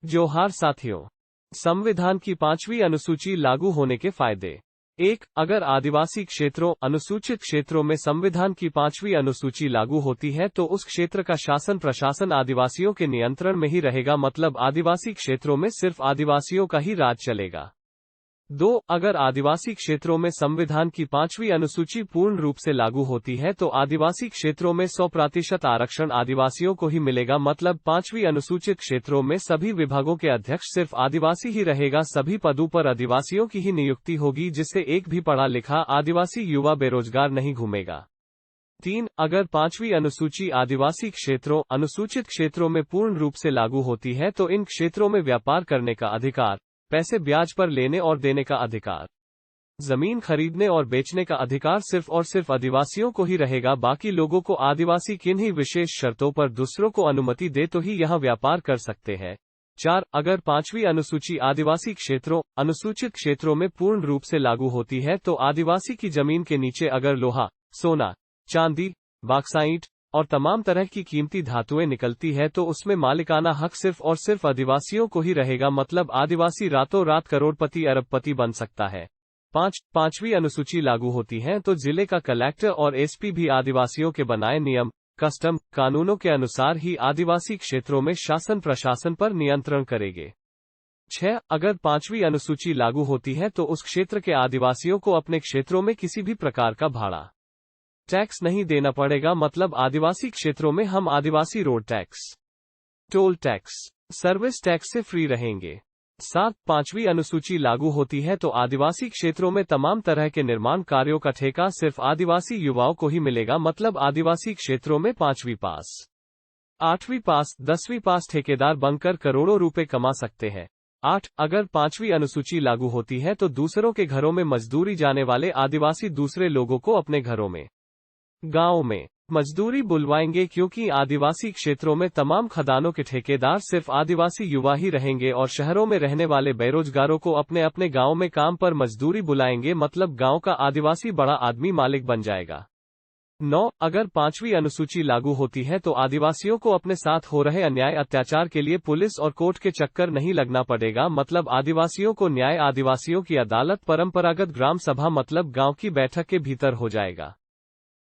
जोहार साथियों। संविधान की 5वीं अनुसूची लागू होने के फायदे। 1. अगर आदिवासी क्षेत्रों अनुसूचित क्षेत्रों में संविधान की 5वीं अनुसूची लागू होती है तो उस क्षेत्र का शासन प्रशासन आदिवासियों के नियंत्रण में ही रहेगा, मतलब आदिवासी क्षेत्रों में सिर्फ आदिवासियों का ही राज चलेगा। 2. अगर आदिवासी क्षेत्रों में संविधान की 5वीं अनुसूची पूर्ण रूप से लागू होती है तो आदिवासी क्षेत्रों में 100% आरक्षण आदिवासियों को ही मिलेगा, मतलब 5वीं अनुसूचित क्षेत्रों में सभी विभागों के अध्यक्ष सिर्फ आदिवासी ही रहेगा, सभी पदों पर आदिवासियों की ही नियुक्ति होगी, जिससे एक भी पढ़ा लिखा आदिवासी युवा बेरोजगार नहीं घूमेगा। 3. अगर 5वीं अनुसूची आदिवासी क्षेत्रों अनुसूचित क्षेत्रों में पूर्ण रूप से लागू होती है तो इन क्षेत्रों में व्यापार करने का अधिकार, पैसे ब्याज पर लेने और देने का अधिकार, जमीन खरीदने और बेचने का अधिकार सिर्फ और सिर्फ आदिवासियों को ही रहेगा। बाकी लोगों को आदिवासी किन्हीं विशेष शर्तों पर दूसरों को अनुमति दे तो ही यहां व्यापार कर सकते हैं। 4. अगर 5वीं अनुसूची आदिवासी क्षेत्रों अनुसूचित क्षेत्रों में पूर्ण रूप से लागू होती है तो आदिवासी की जमीन के नीचे अगर लोहा, सोना, चांदी, बॉक्साइट और तमाम तरह की कीमती धातुएं निकलती है तो उसमें मालिकाना हक सिर्फ और सिर्फ आदिवासियों को ही रहेगा, मतलब आदिवासी रातों रात करोड़पति अरबपति बन सकता है। 5. 5वीं अनुसूची लागू होती है तो जिले का कलेक्टर और एसपी भी आदिवासियों के बनाए नियम, कस्टम, कानूनों के अनुसार ही आदिवासी क्षेत्रों में शासन प्रशासन पर नियंत्रण करेंगे। 6. अगर 5वीं अनुसूची लागू होती है तो उस क्षेत्र के आदिवासियों को अपने क्षेत्रों में किसी भी प्रकार का भाड़ा टैक्स नहीं देना पड़ेगा, मतलब आदिवासी क्षेत्रों में हम आदिवासी road tax, toll tax, service tax से फ्री रहेंगे। 7. 5वीं अनुसूची लागू होती है तो आदिवासी क्षेत्रों में तमाम तरह के निर्माण कार्यों का ठेका सिर्फ आदिवासी युवाओं को ही मिलेगा, मतलब आदिवासी क्षेत्रों में 5वीं पास, 8वीं पास, 10वीं पास ठेकेदार बनकर करोड़ों रुपए कमा सकते हैं। 8. अगर 5वीं अनुसूची लागू होती है तो दूसरों के घरों में मजदूरी जाने वाले आदिवासी दूसरे लोगों को अपने घरों में, गांव में मजदूरी बुलवाएंगे, क्योंकि आदिवासी क्षेत्रों में तमाम खदानों के ठेकेदार सिर्फ आदिवासी युवा ही रहेंगे और शहरों में रहने वाले बेरोजगारों को अपने अपने गांव में काम पर मजदूरी बुलाएंगे, मतलब गांव का आदिवासी बड़ा आदमी मालिक बन जाएगा। 9. अगर 5वीं अनुसूची लागू होती है तो आदिवासियों को अपने साथ हो रहे अन्याय अत्याचार के लिए पुलिस और कोर्ट के चक्कर नहीं लगना पड़ेगा, मतलब आदिवासियों को न्याय आदिवासियों की अदालत परंपरागत ग्राम सभा मतलब गांव की बैठक के भीतर हो जाएगा।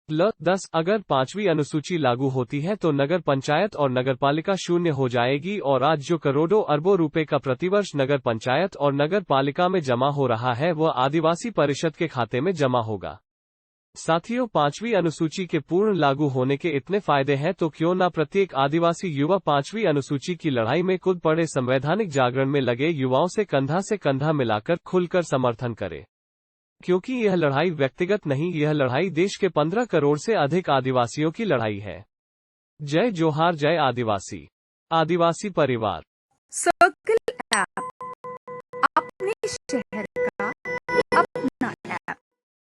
10. अगर 5वीं अनुसूची लागू होती है तो नगर पंचायत और नगरपालिका शून्य हो जाएगी और आज जो करोड़ों अरबों रुपए का प्रतिवर्ष नगर पंचायत और नगर पालिका में जमा हो रहा है वह आदिवासी परिषद के खाते में जमा होगा। साथियों, 5वीं अनुसूची के पूर्ण लागू होने के इतने फायदे हैं तो क्यों ना प्रत्येक आदिवासी युवा 5वीं अनुसूची की लड़ाई में खुद पड़े संवैधानिक जागरण में लगे युवाओं से कंधा मिलाकर खुलकर समर्थन करे, क्योंकि यह लड़ाई व्यक्तिगत नहीं, यह लड़ाई देश के 15 करोड़ से अधिक आदिवासियों की लड़ाई है। जय जोहार, जय आदिवासी, आदिवासी परिवार। सर्कल ऐप अपने शहर